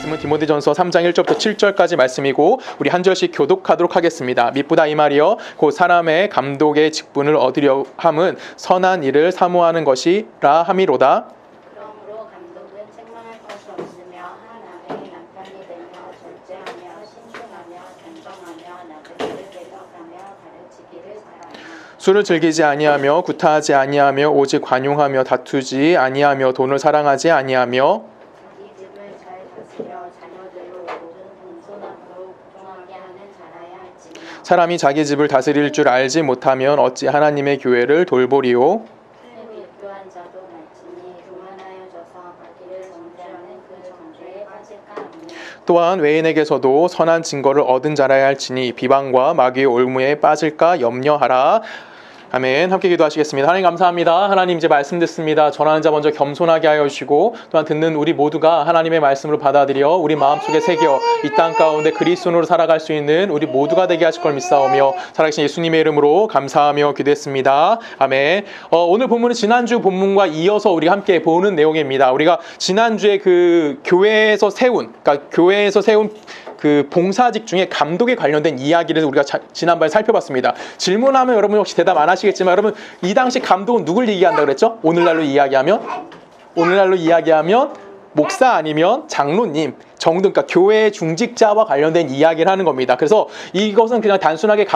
말씀은 디모데전서 3장 1절부터 7절까지 말씀이고 우리 한 절씩 교독하도록 하겠습니다. 미쁘다 이 말이여 곧 사람의 감독의 직분을 얻으려 함은 선한 일을 사모하는 것이라 함이로다. 그러므로 감독은 책망할 것이 없으며 한 아내의 남편이 되며 절제하며 신중하며 단정하며 나그네를 대적하며 가르치기를 잘하며 술을 즐기지 아니하며 구타하지 아니하며 오직 관용하며 다투지 아니하며 돈을 사랑하지 아니하며 자기 집을 잘 다스려 자녀들로 모든 공손함으로 복종하게 하는 자라야 할지니라. 사람이 자기 집을 다스릴 줄 알지 못하면 어찌 하나님의 교회를 돌보리요. 큰 유교한 자도 말지니 교만하여져서 자기를 정죄하는 그 정죄에 빠질까 하며 또한 외인에게서도 선한 증거를 얻은 자라야 할지니 비방과 마귀의 올무에 빠질까 염려하라. 아멘. 함께 기도하시겠습니다. 하나님 감사합니다. 하나님 이제 말씀 듣습니다. 전하는 자 먼저 겸손하게 하여 주시고 또한 듣는 우리 모두가 하나님의 말씀으로 받아들여 우리 마음속에 새겨 이 땅 가운데 그리스도로 살아갈 수 있는 우리 모두가 되게 하실 걸 믿사오며 살아계신 예수님의 이름으로 감사하며 기도했습니다. 아멘. 오늘 본문은 지난주 본문과 이어서 우리 함께 보는 내용입니다. 우리가 지난주에 그 교회에서 세운 그 봉사직 중에 감독에 관련된 이야기를 우리가 지난번에 살펴봤습니다. 질문하면 여러분 혹시 대답 안 하시겠지만 여러분 이 당시 감독은 누굴 얘기한다 그랬죠? 오늘날로 이야기하면 목사 아니면 장로님 정도, 그러니까 교회 중직자와 관련된 이야기를 하는 겁니다. 그래서 이것은 그냥 단순하게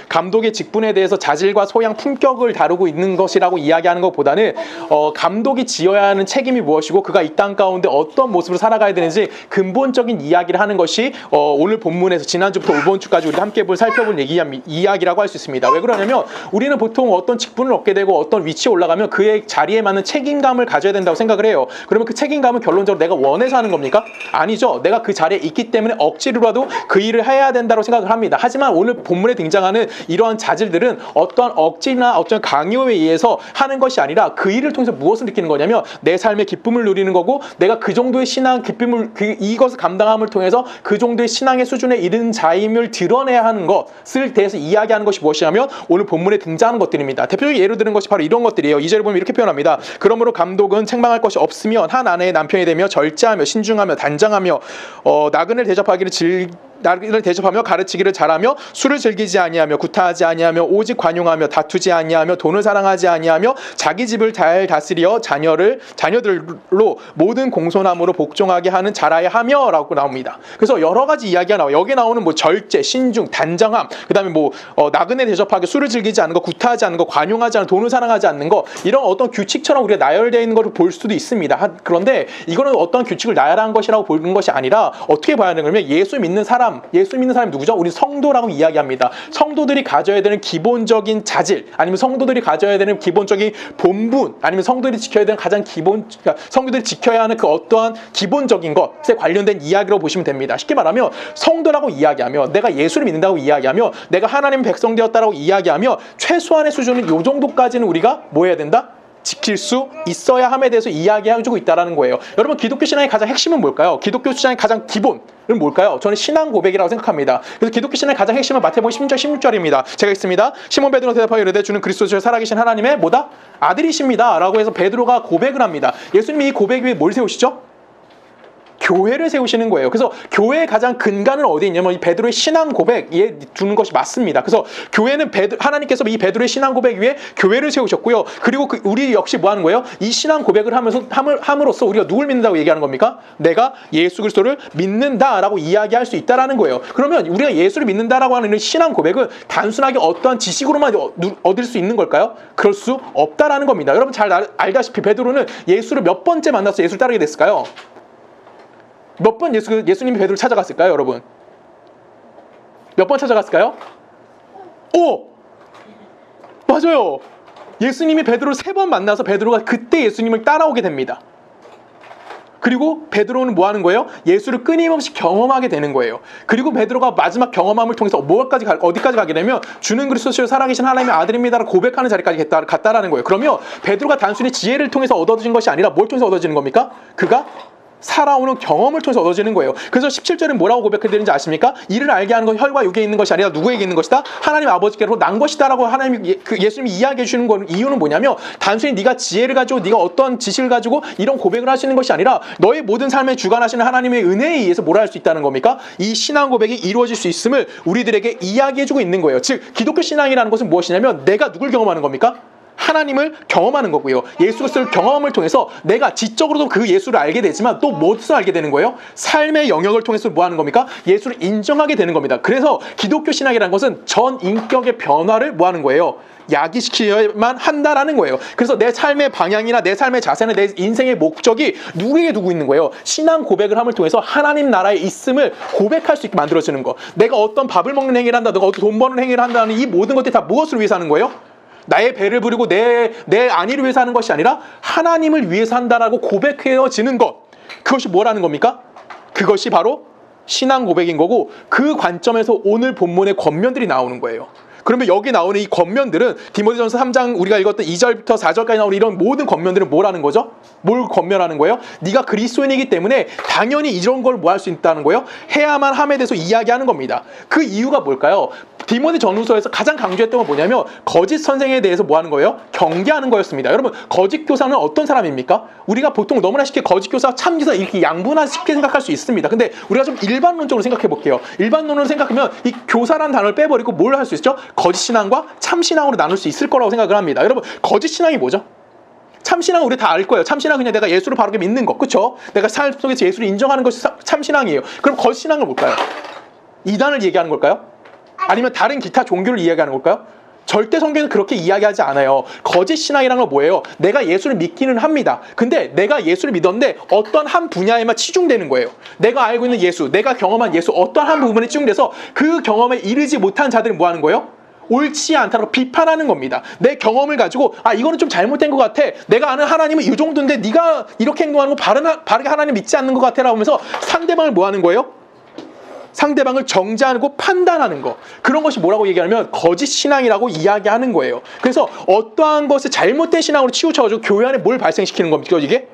감독의 직분에 대해서 자질과 소양, 품격을 다루고 있는 것이라고 이야기하는 것보다는 감독이 지어야 하는 책임이 무엇이고 그가 이 땅 가운데 어떤 모습으로 살아가야 되는지 근본적인 이야기를 하는 것이 오늘 본문에서 지난주부터 이번 주까지 우리가 함께 살펴볼 이야기라고 할 수 있습니다. 왜 그러냐면 우리는 보통 어떤 직분을 얻게 되고 어떤 위치에 올라가면 그의 자리에 맞는 책임감을 가져야 된다고 생각을 해요. 그러면 그 책임감은 결론적으로 내가 원해서 하는 겁니까? 아니죠. 내가 그 자리에 있기 때문에 억지로라도 그 일을 해야 된다고 생각을 합니다. 하지만 오늘 본문에 등장하는 이러한 자질들은 어떠한 억지나 어떤 강요에 의해서 하는 것이 아니라 그 일을 통해서 무엇을 느끼는 거냐면 내 삶의 기쁨을 누리는 거고 내가 그 정도의 신앙 기쁨을 이것을 감당함을 통해서 그 정도의 신앙의 수준에 이른 자임을 드러내야 하는 것을 대해서 이야기하는 것이 무엇이냐면 오늘 본문에 등장하는 것들입니다. 대표적인 예를 드는 것이 바로 이런 것들이에요. 2절에 보면 이렇게 표현합니다. 그러므로 감독은 책망할 것이 없으면 한 아내의 남편이 되며 절제하며 신중하며 단정하며 나그네를 대접하며 가르치기를 잘하며 술을 즐기지 아니하며 구타하지 아니하며 오직 관용하며 다투지 아니하며 돈을 사랑하지 아니하며 자기 집을 잘 다스려 자녀들로 모든 공손함으로 복종하게 하는 자라야 하며라고 나옵니다. 그래서 여러 가지 이야기가 나와요. 여기 나오는 절제, 신중, 단정함, 그다음에 나그네 대접하게 술을 즐기지 않는 거, 구타하지 않는 거, 관용하지 않는 돈을 사랑하지 않는 거 이런 어떤 규칙처럼 우리가 나열되어 있는 것을 볼 수도 있습니다. 그런데 이거는 어떤 규칙을 나열한 것이라고 보는 것이 아니라 어떻게 봐야 되냐면 예수 믿는 사람이 누구죠? 우리 성도라고 이야기합니다. 성도들이 가져야 되는 기본적인 자질, 아니면 성도들이 가져야 되는 기본적인 본분, 아니면 성도들이 지켜야 되는 성도들이 지켜야 하는 그 어떠한 기본적인 것에 관련된 이야기로 보시면 됩니다. 쉽게 말하면 성도라고 이야기하며 내가 예수를 믿는다고 이야기하며 내가 하나님의 백성 되었다라고 이야기하며 최소한의 수준은 이 정도까지는 우리가 뭐 해야 된다? 지킬 수 있어야 함에 대해서 이야기해주고 있다는 거예요. 여러분 기독교 신앙의 가장 핵심은 뭘까요? 기독교 신앙의 가장 기본은 뭘까요? 저는 신앙 고백이라고 생각합니다. 그래서 기독교 신앙의 가장 핵심은 마태복음 16절 16절입니다. 제가 읽습니다. 시몬 베드로 대답하여 이르되 주는 그리스도시요 살아계신 하나님의 뭐다? 아들이십니다. 라고 해서 베드로가 고백을 합니다. 예수님이 이 고백 위에 뭘 세우시죠? 교회를 세우시는 거예요. 그래서 교회의 가장 근간은 어디에 있냐면 이 베드로의 신앙 고백에 두는 것이 맞습니다. 그래서 교회는 하나님께서 이 베드로의 신앙 고백 위에 교회를 세우셨고요. 그리고 우리 역시 뭐 하는 거예요? 이 신앙 고백을 함으로써 우리가 누굴 믿는다고 얘기하는 겁니까? 내가 예수 그리스도를 믿는다라고 이야기할 수 있다라는 거예요. 그러면 우리가 예수를 믿는다라고 하는 신앙 고백은 단순하게 어떠한 지식으로만 얻을 수 있는 걸까요? 그럴 수 없다라는 겁니다. 여러분 잘 알다시피 베드로는 예수를 몇 번째 만나서 예수를 따르게 됐을까요? 몇 번 예수님이 베드로를 찾아갔을까요, 여러분? 몇 번 찾아갔을까요? 맞아요. 예수님이 베드로를 3번 만나서 베드로가 그때 예수님을 따라오게 됩니다. 그리고 베드로는 뭐 하는 거예요? 예수를 끊임없이 경험하게 되는 거예요. 그리고 베드로가 마지막 경험함을 통해서 어디까지 가게 되면 주는 그리스도시요 살아계신 하나님의 아들입니다라고 고백하는 자리까지 갔다라는 거예요. 그러면 베드로가 단순히 지혜를 통해서 얻어진 것이 아니라 뭘 통해서 얻어지는 겁니까? 그가 살아오는 경험을 통해서 얻어지는 거예요. 그래서 17절에 뭐라고 고백해드리는지 아십니까? 이를 알게 하는 건 혈과 육에 있는 것이 아니라 누구에게 있는 것이다? 하나님 아버지께로 난 것이다 라고 예수님이 이야기해 주는 건 이유는 뭐냐면 단순히 네가 지혜를 가지고 네가 어떤 지식을 가지고 이런 고백을 하시는 것이 아니라 너의 모든 삶에 주관하시는 하나님의 은혜에 의해서 뭐라 할 수 있다는 겁니까? 이 신앙 고백이 이루어질 수 있음을 우리들에게 이야기해 주고 있는 거예요. 즉 기독교 신앙이라는 것은 무엇이냐면 내가 누굴 경험하는 겁니까? 하나님을 경험하는 거고요. 예수 그리스도를 경험을 통해서 내가 지적으로도 그 예수를 알게 되지만 또 무엇을 알게 되는 거예요? 삶의 영역을 통해서 뭐 하는 겁니까? 예수를 인정하게 되는 겁니다. 그래서 기독교 신앙이라는 것은 전 인격의 변화를 뭐 하는 거예요? 야기시켜야만 한다라는 거예요. 그래서 내 삶의 방향이나 내 삶의 자세는 내 인생의 목적이 누구에게 두고 있는 거예요? 신앙 고백을 함을 통해서 하나님 나라에 있음을 고백할 수 있게 만들어주는 거. 내가 어떤 밥을 먹는 행위를 한다, 내가 어떤 돈 버는 행위를 한다는 이 모든 것들이 다 무엇을 위해서 하는 거예요? 나의 배를 부리고 내 안위를 위해서 하는 것이 아니라 하나님을 위해서 한다라고 고백해지는 것. 그것이 뭐라는 겁니까? 그것이 바로 신앙 고백인 거고 그 관점에서 오늘 본문의 권면들이 나오는 거예요. 그러면 여기 나오는 이 권면들은 디모데전서 3장 우리가 읽었던 2절부터 4절까지 나오는 이런 모든 권면들은 뭐라는 거죠? 뭘 권면하는 거예요? 네가 그리스도인이기 때문에 당연히 이런 걸 뭐 할 수 있다는 거예요? 해야만 함에 대해서 이야기하는 겁니다. 그 이유가 뭘까요? 디모데 전후서에서 가장 강조했던 건 뭐냐면 거짓 선생에 대해서 뭐 하는 거예요? 경계하는 거였습니다. 여러분 거짓 교사는 어떤 사람입니까? 우리가 보통 너무나 쉽게 거짓 교사, 참 교사 이렇게 양분화 쉽게 생각할 수 있습니다. 근데 우리가 좀 일반론적으로 생각해 볼게요. 일반론으로 생각하면 이 교사라는 단어를 빼버리고 뭘 할 수 있죠? 거짓 신앙과 참 신앙으로 나눌 수 있을 거라고 생각을 합니다. 여러분 거짓 신앙이 뭐죠? 참신앙 우리 다 알 거예요. 참신앙 그냥 내가 예수를 바르게 믿는 것, 그렇죠? 내가 삶 속에서 예수를 인정하는 것이 참신앙이에요. 그럼 거짓 신앙은 뭘까요? 이단을 얘기하는 걸까요? 아니면 다른 기타 종교를 이야기하는 걸까요? 절대 성경은 그렇게 이야기하지 않아요. 거짓 신앙이라는 건 뭐예요? 내가 예수를 믿기는 합니다. 근데 내가 예수를 믿었는데 어떤 한 분야에만 치중되는 거예요. 내가 알고 있는 예수, 내가 경험한 예수 어떤 한 부분에 치중돼서 그 경험에 이르지 못한 자들은 뭐 하는 거예요? 옳지 않다고 비판하는 겁니다. 내 경험을 가지고 이거는 좀 잘못된 것 같아. 내가 아는 하나님은 이 정도인데 네가 이렇게 행동하는 거 바르게 하나님 믿지 않는 것 같아 라고 하면서 상대방을 뭐 하는 거예요? 상대방을 정죄하고 판단하는 거. 그런 것이 뭐라고 얘기하면 거짓 신앙이라고 이야기하는 거예요. 그래서 어떠한 것을 잘못된 신앙으로 치우쳐가지고 교회 안에 뭘 발생시키는 겁니까 이게?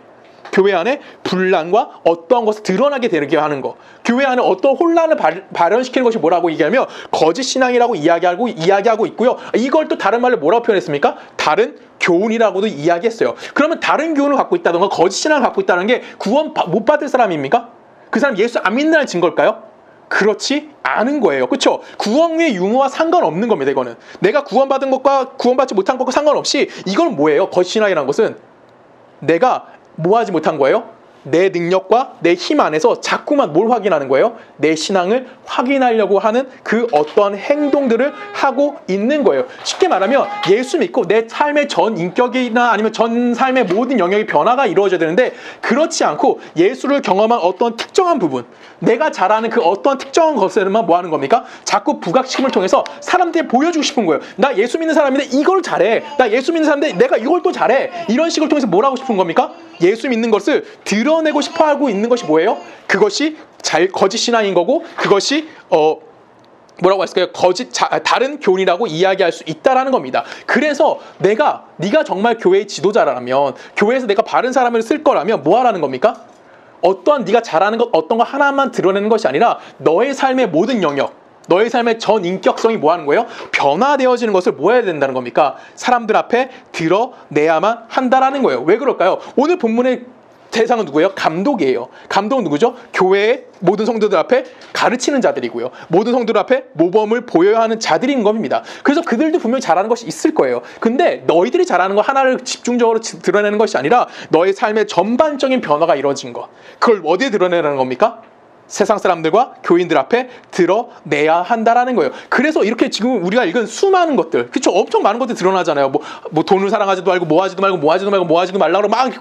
교회 안에 분란과 어떠한 것을 드러나게 되게 하는 거. 교회 안에 어떤 혼란을 발현시키는 것이 뭐라고 얘기하면 거짓 신앙이라고 이야기하고 있고요. 이걸 또 다른 말로 뭐라고 표현했습니까? 다른 교훈이라고도 이야기했어요. 그러면 다른 교훈을 갖고 있다던가 거짓 신앙을 갖고 있다는 게 구원 못 받을 사람입니까? 그 사람 예수 안 믿는다는 증거일까요? 그렇지 않은 거예요. 그렇죠? 구원의 유무와 상관없는 겁니다. 이거는 내가 구원받은 것과 구원받지 못한 것과 상관없이 이건 뭐예요? 거짓 신앙이라는 것은 내가 뭐 하지 못한 거예요? 내 능력과 내 힘 안에서 자꾸만 뭘 확인하는 거예요? 내 신앙을 확인하려고 하는 그 어떤 행동들을 하고 있는 거예요. 쉽게 말하면 예수 믿고 내 삶의 전 인격이나 아니면 전 삶의 모든 영역의 변화가 이루어져야 되는데 그렇지 않고 예수를 경험한 어떤 특정한 부분, 내가 잘하는 그 어떤 특정한 것에만 뭐 하는 겁니까? 자꾸 부각시킴을 통해서 사람들이 보여주고 싶은 거예요. 나 예수 믿는 사람인데 이걸 잘해. 나 예수 믿는 사람인데 내가 이걸 또 잘해. 이런 식을 통해서 뭘 하고 싶은 겁니까? 예수 믿는 것을 드러내고 싶어 하고 있는 것이 뭐예요? 그것이 거짓 신앙인 거고 그것이 뭐라고 했을까요? 다른 교훈이라고 이야기할 수 있다라는 겁니다. 그래서 네가 정말 교회의 지도자라면 교회에서 내가 바른 사람을 쓸 거라면 뭐 하라는 겁니까? 어떠한 네가 잘하는 것 어떤 거 하나만 드러내는 것이 아니라 너의 삶의 모든 영역, 너의 삶의 전 인격성이 뭐 하는 거예요? 변화되어지는 것을 뭐 해야 된다는 겁니까? 사람들 앞에 드러내야만 한다라는 거예요. 왜 그럴까요? 오늘 본문의 대상은 누구예요? 감독이에요. 감독은 누구죠? 교회의 모든 성도들 앞에 가르치는 자들이고요. 모든 성도들 앞에 모범을 보여야 하는 자들인 겁니다. 그래서 그들도 분명히 잘하는 것이 있을 거예요. 근데 너희들이 잘하는 거 하나를 집중적으로 드러내는 것이 아니라 너의 삶의 전반적인 변화가 이루어진 것. 그걸 어디에 드러내라는 겁니까? 세상 사람들과 교인들 앞에 드러내야 한다라는 거예요. 그래서 이렇게 지금 우리가 읽은 수많은 것들, 그렇죠? 엄청 많은 것들이 드러나잖아요. 뭐 돈을 사랑하지도 말고 뭐 하지도 말라고 막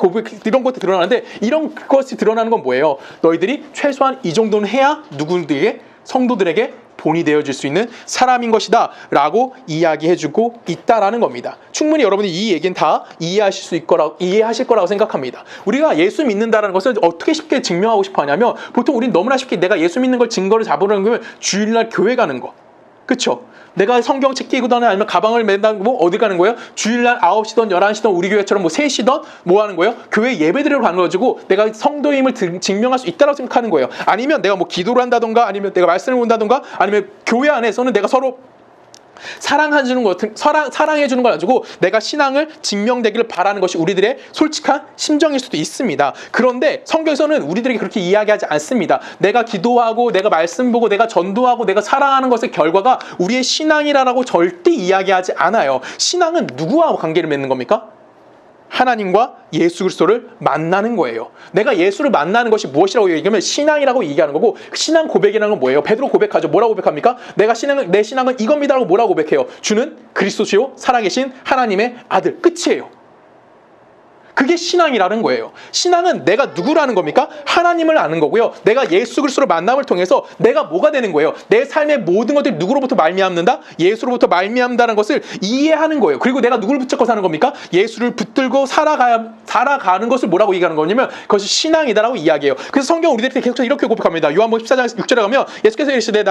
이런 것들이 드러나는데 이런 것이 드러나는 건 뭐예요? 너희들이 최소한 이 정도는 해야 누구들에게 성도들에게 본이 되어줄 수 있는 사람인 것이다 라고 이야기해주고 있다라는 겁니다. 충분히 여러분이 이 얘기는 다 이해하실 거라고 생각합니다. 우리가 예수 믿는다는 것을 어떻게 쉽게 증명하고 싶어 하냐면 보통 우리는 너무나 쉽게 내가 예수 믿는 걸 증거를 잡으려는 게 주일날 교회 가는 거, 그쵸? 내가 성경책 끼고든 아니면 가방을 맨다고 뭐 어디 가는 거예요? 주일날 9시든 11시든 우리 교회처럼 뭐 3시든 뭐 하는 거예요? 교회 예배드리러 가는 거지고 내가 성도임을 증명할 수 있다고 생각하는 거예요. 아니면 내가 뭐 기도를 한다던가 아니면 내가 말씀을 본다던가 아니면 교회 안에서는 내가 서로 사랑해주는 걸 가지고 내가 신앙을 증명되기를 바라는 것이 우리들의 솔직한 심정일 수도 있습니다. 그런데 성경에서는 우리들에게 그렇게 이야기하지 않습니다. 내가 기도하고 내가 말씀 보고 내가 전도하고 내가 사랑하는 것의 결과가 우리의 신앙이라고 절대 이야기하지 않아요. 신앙은 누구와 관계를 맺는 겁니까? 하나님과 예수 그리스도를 만나는 거예요. 내가 예수를 만나는 것이 무엇이라고 얘기하면 신앙이라고 얘기하는 거고, 신앙 고백이라는 건 뭐예요? 베드로 고백하죠. 뭐라고 고백합니까? 내 신앙은 이겁니다라고 뭐라고 고백해요? 주는 그리스도시요 살아계신 하나님의 아들. 끝이에요. 그게 신앙이라는 거예요. 신앙은 내가 누구라는 겁니까? 하나님을 아는 거고요. 내가 예수 그리스도를 만남을 통해서 내가 뭐가 되는 거예요? 내 삶의 모든 것들이 누구로부터 말미암는다? 예수로부터 말미암다는 것을 이해하는 거예요. 그리고 내가 누구를 붙잡고 사는 겁니까? 예수를 붙들고 살아가는 것을 뭐라고 얘기하는 거냐면 그것이 신앙이다라고 이야기해요. 그래서 성경 우리들한테 계속 이렇게 고백합니다. 요한복음 14장 6절에 가면 예수께서 이르시되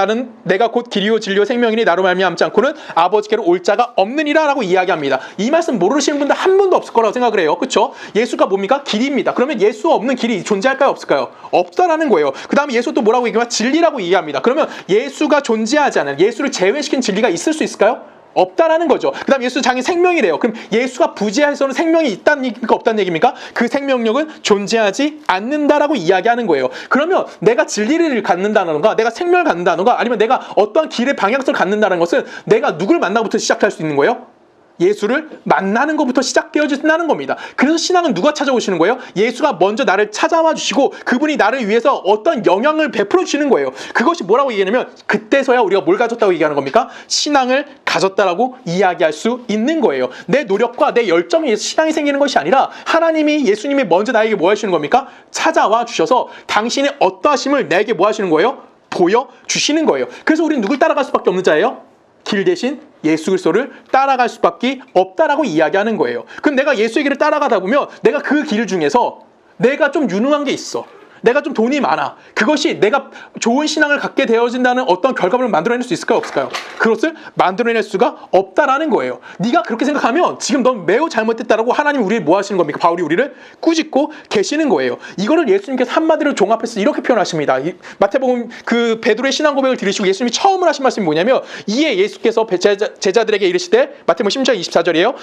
내가 곧 길이요 진리요 생명이니 나로 말미암지 않고는 아버지께로 올 자가 없느니라 라고 이야기합니다. 이 말씀 모르시는 분들 한 분도 없을 거라고 생각을 해요. 그렇죠? 예수가 뭡니까? 길입니다. 그러면 예수 없는 길이 존재할까요? 없을까요? 없다라는 거예요. 그 다음에 예수 또 뭐라고 얘기하면 진리라고 얘기합니다. 그러면 예수가 존재하지 않은, 예수를 제외시킨 진리가 있을 수 있을까요? 없다라는 거죠. 그 다음 예수 장이 생명이래요. 그럼 예수가 부재해서는 생명이 있다는 얘기입니까? 없다는 얘기입니까? 그 생명력은 존재하지 않는다라고 이야기하는 거예요. 그러면 내가 진리를 갖는다던가 내가 생명을 갖는다던가 아니면 내가 어떠한 길의 방향성을 갖는다는 것은 내가 누굴 만나부터 시작할 수 있는 거예요? 예수를 만나는 것부터 시작되어진다는 겁니다. 그래서 신앙은 누가 찾아오시는 거예요? 예수가 먼저 나를 찾아와 주시고 그분이 나를 위해서 어떤 영향을 베풀어 주시는 거예요. 그것이 뭐라고 얘기하냐면 그때서야 우리가 뭘 가졌다고 얘기하는 겁니까? 신앙을 가졌다라고 이야기할 수 있는 거예요. 내 노력과 내 열정에 의해서 신앙이 생기는 것이 아니라 예수님이 먼저 나에게 뭐 하시는 겁니까? 찾아와 주셔서 당신의 어떠하심을 내게 뭐 하시는 거예요? 보여주시는 거예요. 그래서 우리는 누굴 따라갈 수밖에 없는 자예요? 길 대신 예수 그리스도를 따라갈 수밖에 없다라고 이야기하는 거예요. 그럼 내가 예수의 길을 따라가다 보면 내가 그 길 중에서 내가 좀 유능한 게 있어. 내가 좀 돈이 많아. 그것이 내가 좋은 신앙을 갖게 되어진다는 어떤 결과물을 만들어낼 수 있을까요? 없을까요? 그것을 만들어낼 수가 없다라는 거예요. 네가 그렇게 생각하면 지금 넌 매우 잘못됐다라고 하나님 우리를 뭐 하시는 겁니까? 바울이 우리를 꾸짖고 계시는 거예요. 이거를 예수님께서 한마디로 종합해서 이렇게 표현하십니다. 마태복음 그 베드로의 신앙 고백을 들으시고 예수님이 처음으로 하신 말씀이 뭐냐면 이에 예수께서 제자들에게 이르시되 마태복음 10장 24절이에요.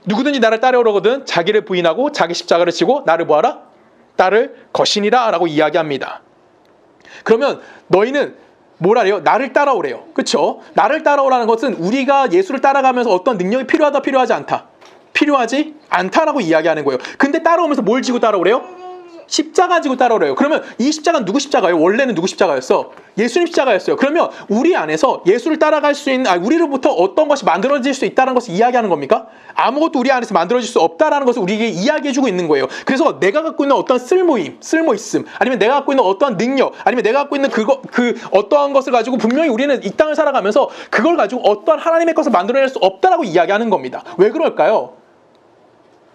누구든지 나를 따르려거든 자기를 부인하고 자기 십자가를 지고 나를 뭐하라? 따를 것이니라 라고 이야기합니다. 그러면 너희는 뭐라래요? 나를 따라오래요. 그렇죠? 나를 따라오라는 것은 우리가 예수를 따라가면서 어떤 능력이 필요하다 필요하지 않다. 필요하지 않다라고 이야기하는 거예요. 근데 따라오면서 뭘 지고 따라오래요? 십자가 지고 따라오래요. 그러면 이 십자가는 누구 십자가예요? 원래는 누구 십자가였어? 예수님 십자가였어요. 그러면 우리 안에서 예수를 따라갈 수 있는 우리로부터 어떤 것이 만들어질 수 있다는 것을 이야기하는 겁니까? 아무것도 우리 안에서 만들어질 수 없다라는 것을 우리에게 이야기해주고 있는 거예요. 그래서 내가 갖고 있는 어떤 쓸모있음, 아니면 내가 갖고 있는 어떠한 능력, 아니면 내가 갖고 있는 어떠한 것을 가지고 분명히 우리는 이 땅을 살아가면서 그걸 가지고 어떠한 하나님의 것을 만들어낼 수 없다라고 이야기하는 겁니다. 왜 그럴까요?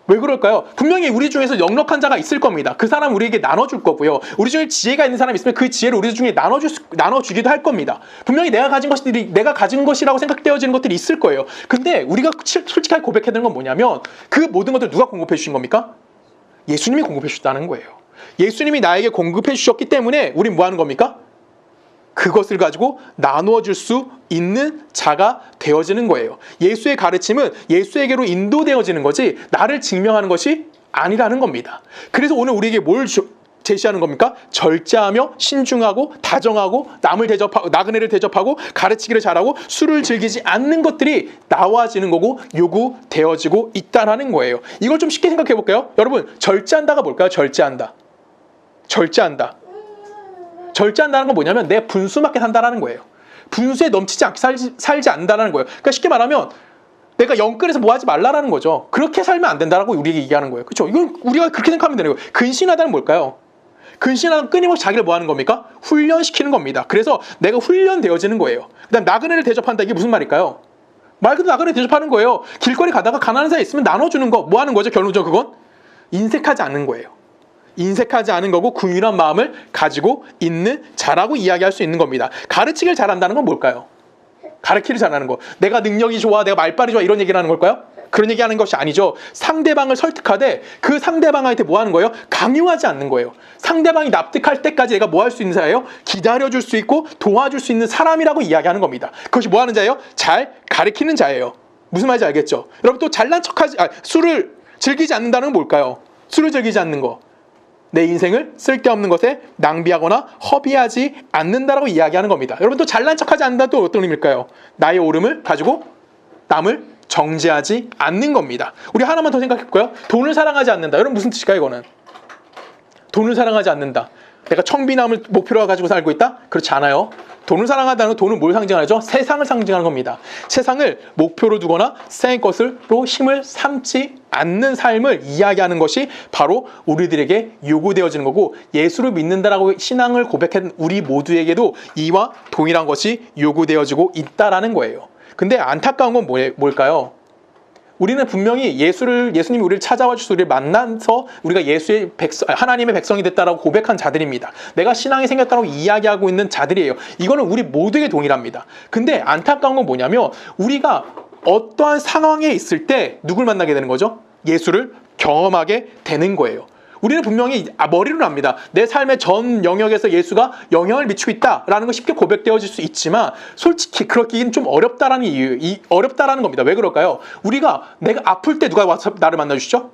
왜 그럴까요? 분명히 우리 중에서 역력한 자가 있을 겁니다. 그 사람 우리에게 나눠줄 거고요. 우리 중에 지혜가 있는 사람이 있으면 그 지혜를 우리 중에 나눠주기도 할 겁니다. 분명히 내가 가진 것이라고 생각되어지는 것들이 있을 거예요. 근데 우리가 솔직하게 고백해야 되는 건 뭐냐면 그 모든 것들 누가 공급해 주신 겁니까? 예수님이 공급해 주셨다는 거예요. 예수님이 나에게 공급해 주셨기 때문에 우린 뭐 하는 겁니까? 그것을 가지고 나누어 줄 수 있는 자가 되어지는 거예요. 예수의 가르침은 예수에게로 인도되어지는 거지 나를 증명하는 것이 아니라는 겁니다. 그래서 오늘 우리에게 뭘 제시하는 겁니까? 절제하며 신중하고 다정하고 나그네를 대접하고 가르치기를 잘하고 술을 즐기지 않는 것들이 나와지는 거고 요구되어지고 있다는 거예요. 이걸 좀 쉽게 생각해 볼까요? 여러분, 절제한다가 뭘까요? 절제한다는 건 뭐냐면 내 분수 맞게 산다는 거예요. 분수에 넘치지 않게 살지 않는다는 거예요. 그러니까 쉽게 말하면 내가 영끌에서 뭐 하지 말라라는 거죠. 그렇게 살면 안 된다라고 우리에게 얘기하는 거예요. 그렇죠? 이건 우리가 그렇게 생각하면 되는 거예요. 근신하다는 뭘까요? 근신하다는 끊임없이 자기를 뭐 하는 겁니까? 훈련시키는 겁니다. 그래서 내가 훈련되어지는 거예요. 그 다음 나그네를 대접한다. 이게 무슨 말일까요? 말 그대로 나그네 대접하는 거예요. 길거리 가다가 가난한 사람 있으면 나눠주는 거. 뭐 하는 거죠? 결론적으로 그건 인색하지 않는 거예요. 인색하지 않은 거고 긍휼한 마음을 가지고 있는 자라고 이야기할 수 있는 겁니다. 가르치기를 잘한다는 건 뭘까요? 가르치를 잘하는 거. 내가 능력이 좋아, 내가 말빨이 좋아 이런 얘기를 하는 걸까요? 그런 얘기하는 것이 아니죠. 상대방을 설득하되 그 상대방한테 뭐 하는 거예요? 강요하지 않는 거예요. 상대방이 납득할 때까지 내가 뭐 할 수 있는 자예요? 기다려줄 수 있고 도와줄 수 있는 사람이라고 이야기하는 겁니다. 그것이 뭐 하는 자예요? 잘 가르치는 자예요. 무슨 말인지 알겠죠? 여러분 또 잘난 척하지, 술을 즐기지 않는다는 건 뭘까요? 술을 즐기지 않는 거. 내 인생을 쓸데없는 것에 낭비하거나 허비하지 않는다라고 이야기하는 겁니다. 여러분 또 잘난 척하지 않는다 또 어떤 의미일까요? 나의 옳음을 가지고 남을 정죄하지 않는 겁니다. 우리 하나만 더 생각해볼까요? 돈을 사랑하지 않는다. 여러분 무슨 뜻일까요 이거는? 돈을 사랑하지 않는다. 내가 청비남을 목표로 가지고 살고 있다? 그렇지 않아요. 돈을 사랑한다는 건 돈은 뭘 상징하죠? 세상을 상징하는 겁니다. 세상을 목표로 두거나 세상의 것으로 힘을 삼지 않는 삶을 이야기하는 것이 바로 우리들에게 요구되어지는 거고, 예수를 믿는다라고 신앙을 고백한 우리 모두에게도 이와 동일한 것이 요구되어지고 있다라는 거예요. 근데 안타까운 건 뭘까요? 우리는 분명히 예수님이 우리를 찾아와 주셔서 우리를 만나서 우리가 하나님의 백성이 됐다라고 고백한 자들입니다. 내가 신앙이 생겼다고 이야기하고 있는 자들이에요. 이거는 우리 모두에게 동일합니다. 근데 안타까운 건 뭐냐면 우리가 어떠한 상황에 있을 때 누굴 만나게 되는 거죠? 예수를 경험하게 되는 거예요. 우리는 분명히 머리로는 압니다. 내 삶의 전 영역에서 예수가 영향을 미치고 있다라는 건 쉽게 고백되어질 수 있지만 솔직히 그렇기는 좀 어렵다라는 어렵다라는 겁니다. 왜 그럴까요? 내가 아플 때 누가 와서 나를 만나주시죠?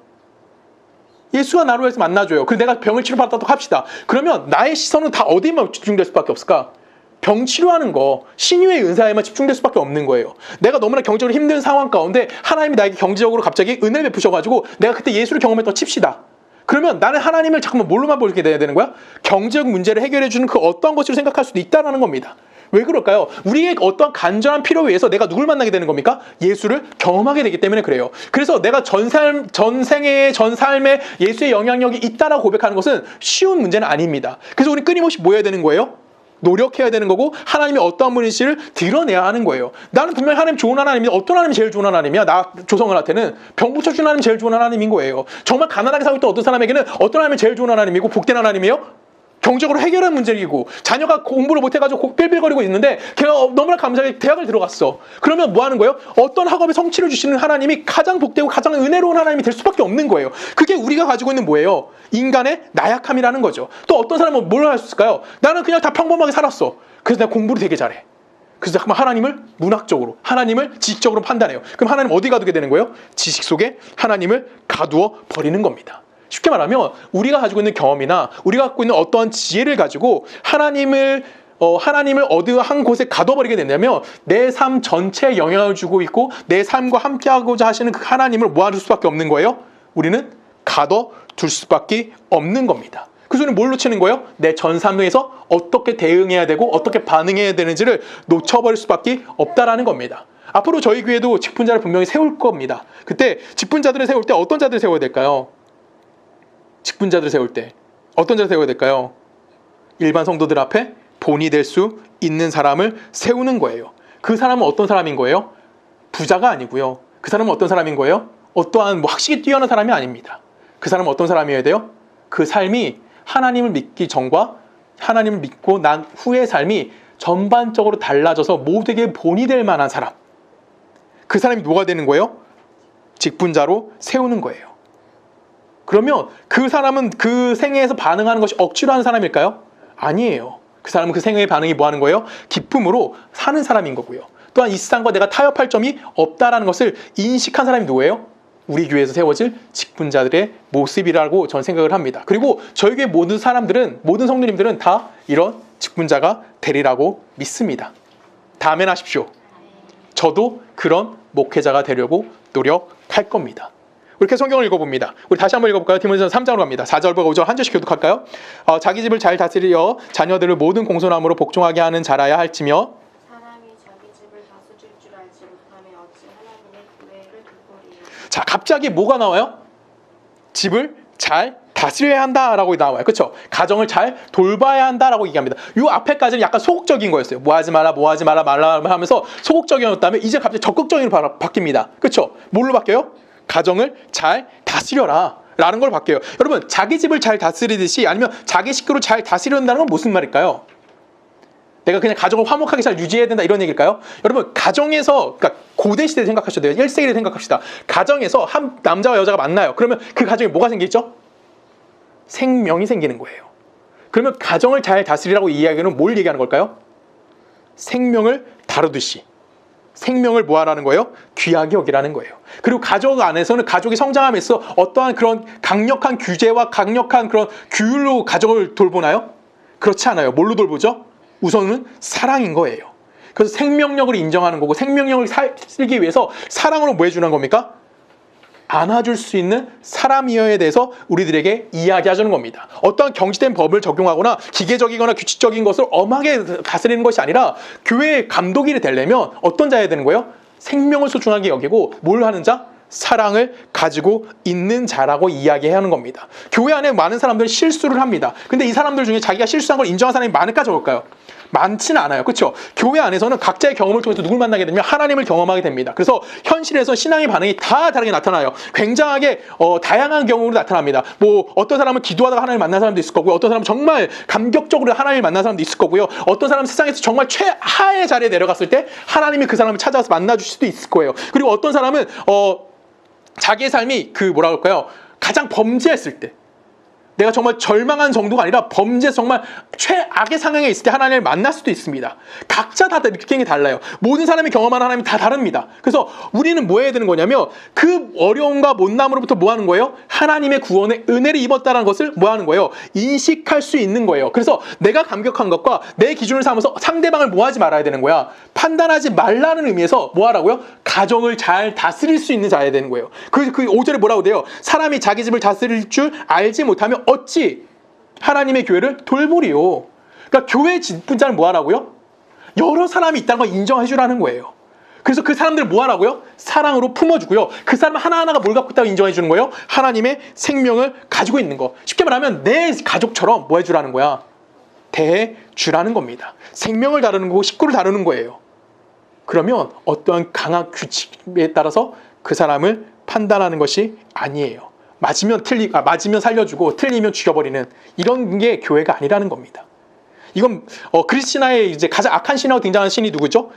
예수가 나로 해서 만나줘요. 그리고 내가 병을 치료받았다고 합시다. 그러면 나의 시선은 다 어디에만 집중될 수밖에 없을까? 병 치료하는 거, 신유의 은사에만 집중될 수밖에 없는 거예요. 내가 너무나 경제적으로 힘든 상황 가운데 하나님이 나에게 경제적으로 갑자기 은혜를 베푸셔가지고 내가 그때 예수를 경험했다고 칩시다. 그러면 나는 하나님을 잠깐만 뭘로만 보게 돼야 되는 거야? 경제적 문제를 해결해주는 그 어떠한 것으로 생각할 수도 있다는 겁니다. 왜 그럴까요? 우리의 어떠한 간절한 필요에 의해서 내가 누굴 만나게 되는 겁니까? 예수를 경험하게 되기 때문에 그래요. 그래서 내가 전 삶에 예수의 영향력이 있다라고 고백하는 것은 쉬운 문제는 아닙니다. 그래서 우리 끊임없이 뭐 해야 되는 거예요? 노력해야 되는 거고 하나님이 어떠한 분이신지를 드러내야 하는 거예요. 나는 분명히 하나님 좋은 하나님인데 어떤 하나님이 제일 좋은 하나님이야? 나 조성은한테는 병 고쳐주는 하나님이 제일 좋은 하나님인 거예요. 정말 가난하게 살고 있던 어떤 사람에게는 어떤 하나님이 제일 좋은 하나님이고 복된 하나님이에요? 경제적으로 해결하는 문제이고 자녀가 공부를 못해가지고 삘삘거리고 있는데 걔가 너무나 감사하게 대학을 들어갔어. 그러면 뭐 하는 거예요? 어떤 학업에 성취를 주시는 하나님이 가장 복되고 가장 은혜로운 하나님이 될 수밖에 없는 거예요. 그게 우리가 가지고 있는 뭐예요? 인간의 나약함이라는 거죠. 또 어떤 사람은 뭘 할 수 있을까요? 나는 그냥 다 평범하게 살았어. 그래서 내가 공부를 되게 잘해. 그래서 잠깐만 하나님을 문학적으로, 하나님을 지식적으로 판단해요. 그럼 하나님 어디 가두게 되는 거예요? 지식 속에 하나님을 가두어 버리는 겁니다. 쉽게 말하면 우리가 가지고 있는 경험이나 우리가 갖고 있는 어떠한 지혜를 가지고 하나님을 어느 한 곳에 가둬버리게 된다면 내 삶 전체에 영향을 주고 있고 내 삶과 함께하고자 하시는 그 하나님을 모아줄 수밖에 없는 거예요. 우리는 가둬둘 수밖에 없는 겁니다. 그래서 우리는 뭘 놓치는 거예요? 내 전 삶에서 어떻게 대응해야 되고 어떻게 반응해야 되는지를 놓쳐버릴 수밖에 없다라는 겁니다. 앞으로 저희 교회도 직분자를 분명히 세울 겁니다. 그때 직분자들을 세울 때 어떤 자들을 세워야 될까요? 직분자들을 세울 때 어떤 자를 세워야 될까요? 일반 성도들 앞에 본이 될 수 있는 사람을 세우는 거예요. 그 사람은 어떤 사람인 거예요? 부자가 아니고요. 그 사람은 어떤 사람인 거예요? 어떠한 학식이 뛰어난 사람이 아닙니다. 그 사람은 어떤 사람이어야 돼요? 그 삶이 하나님을 믿기 전과 하나님을 믿고 난 후의 삶이 전반적으로 달라져서 모두에게 본이 될 만한 사람. 그 사람이 뭐가 되는 거예요? 직분자로 세우는 거예요. 그러면 그 사람은 그 생애에서 반응하는 것이 억지로 하는 사람일까요? 아니에요. 그 사람은 그 생애의 반응이 뭐 하는 거예요? 기쁨으로 사는 사람인 거고요. 또한 이 세상과 내가 타협할 점이 없다라는 것을 인식한 사람이 누구예요? 우리 교회에서 세워질 직분자들의 모습이라고 저는 생각을 합니다. 그리고 저희 교회 모든 성도님들은 다 이런 직분자가 되리라고 믿습니다. 다 아멘 하십시오. 저도 그런 목회자가 되려고 노력할 겁니다. 이렇게 성경을 읽어봅니다. 우리 다시 한번 읽어볼까요? 디모데전서 3장으로 갑니다. 4절과 5절 한 절씩 교독할까요? 자기 집을 잘 다스리려 자녀들을 모든 공손함으로 복종하게 하는 자라야 할지며 사람이 자기 집을 다스릴 줄 알지 못하면 어찌 하나님의 교회를 돌보리요. 자, 갑자기 뭐가 나와요? 집을 잘 다스려야 한다라고 나와요. 그렇죠? 가정을 잘 돌봐야 한다라고 얘기합니다. 이 앞에까지는 약간 소극적인 거였어요. 뭐 하지 마라 하면서 소극적이었다면 이제 갑자기 적극적으로 바뀝니다. 그렇죠? 뭘로 바뀌어요? 가정을 잘 다스려라 라는 걸 바뀌어요. 여러분, 자기 집을 잘 다스리듯이 아니면 자기 식구를 잘 다스려야 한다는 건 무슨 말일까요? 내가 그냥 가정을 화목하게 잘 유지해야 된다 이런 얘기일까요? 여러분 가정에서 그러니까 고대 시대 생각하셔도 돼요. 1세기를 생각합시다. 가정에서 한 남자와 여자가 만나요. 그러면 그 가정에 뭐가 생기죠? 생명이 생기는 거예요. 그러면 가정을 잘 다스리라고 이야기는 뭘 얘기하는 걸까요? 생명을 다루듯이 생명을 뭐 하라는 거예요? 귀하게 여기라는 거예요. 그리고 가족 안에서는 가족이 성장하면서 어떠한 그런 강력한 규제와 강력한 그런 규율로 가족을 돌보나요? 그렇지 않아요. 뭘로 돌보죠? 우선은 사랑인 거예요. 그래서 생명력을 인정하는 거고 생명력을 살기 위해서 사랑으로 뭐 해주는 겁니까? 안아줄 수 있는 사람이어야 돼서 우리들에게 이야기해주는 겁니다. 어떠한 경시된 법을 적용하거나 기계적이거나 규칙적인 것을 엄하게 다스리는 것이 아니라 교회의 감독이 되려면 어떤 자여야 되는 거예요? 생명을 소중하게 여기고 뭘 하는 자? 사랑을 가지고 있는 자라고 이야기하는 겁니다. 교회 안에 많은 사람들은 실수를 합니다. 근데 이 사람들 중에 자기가 실수한 걸 인정한 사람이 많을까 적을까요? 많지는 않아요. 그렇죠? 교회 안에서는 각자의 경험을 통해서 누굴 만나게 되면 하나님을 경험하게 됩니다. 그래서 현실에서 신앙의 반응이 다 다르게 나타나요. 굉장하게 다양한 경우로 나타납니다. 뭐 어떤 사람은 기도하다가 하나님을 만난 사람도 있을 거고요. 어떤 사람은 정말 감격적으로 하나님을 만난 사람도 있을 거고요. 어떤 사람은 세상에서 정말 최하의 자리에 내려갔을 때 하나님이 그 사람을 찾아와서 만나줄 수도 있을 거예요. 그리고 어떤 사람은 자기의 삶이 뭐라 그럴까요? 가장 범죄했을 때 내가 정말 절망한 정도가 아니라 범죄 정말 최악의 상황에 있을 때 하나님을 만날 수도 있습니다. 각자 다 느끼는 게 달라요. 모든 사람이 경험하는 하나님이 다 다릅니다. 그래서 우리는 뭐 해야 되는 거냐면 그 어려움과 못남으로부터 뭐 하는 거예요? 하나님의 구원의 은혜를 입었다는 것을 뭐 하는 거예요? 인식할 수 있는 거예요. 그래서 내가 감격한 것과 내 기준을 삼아서 상대방을 뭐 하지 말아야 되는 거야? 판단하지 말라는 의미에서 뭐 하라고요? 가정을 잘 다스릴 수 있는 자여야 되는 거예요. 그 5절에 뭐라고 돼요? 사람이 자기 집을 다스릴 줄 알지 못하면 어찌 하나님의 교회를 돌보리요. 그러니까 교회 분자는 뭐 하라고요? 여러 사람이 있다는 걸 인정해 주라는 거예요. 그래서 그 사람들을 뭐 하라고요? 사랑으로 품어주고요. 그 사람 하나하나가 뭘 갖고 있다고 인정해 주는 거예요? 하나님의 생명을 가지고 있는 거. 쉽게 말하면 내 가족처럼 뭐 해주라는 거야? 대해 주라는 겁니다. 생명을 다루는 거고 식구를 다루는 거예요. 그러면 어떠한 강한 규칙에 따라서 그 사람을 판단하는 것이 아니에요. 맞으면 살려주고 틀리면 죽여버리는 이런 게 교회가 아니라는 겁니다. 이건 그리스 신화에 이제 가장 악한 신화로 등장하는 신이 누구죠?